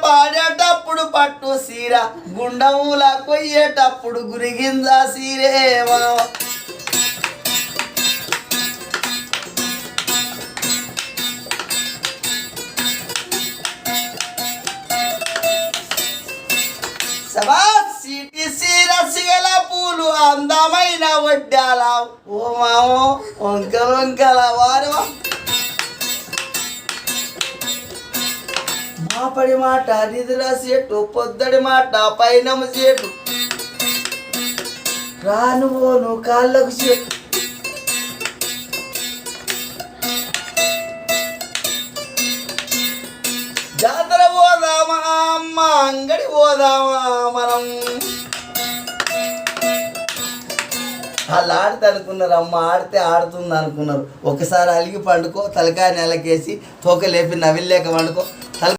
పాడేటప్పుడు పట్టు సీర గుండముల కొయ్యేటప్పుడు గురిగింజ సీరేవా సీటి సీర సిగల పూలు అందమైన వడ్డాల ఓ మామో వంకల వంకల వారు మాపడి మాట నిధుల సేటు పొద్దడి మాట పైనము సేటు రాను పోను కాళ్ళకు సేటు జాతర పోదామా అమ్మ అంగడి పోదామా మనం వాళ్ళు ఆడితే అనుకున్నారు అమ్మ ఆడితే ఆడుతుంది అనుకున్నారు ఒకసారి అలిగి పండుకో తలకాయ నెలకేసి తోక లేపి నవిల్లేక పండుకో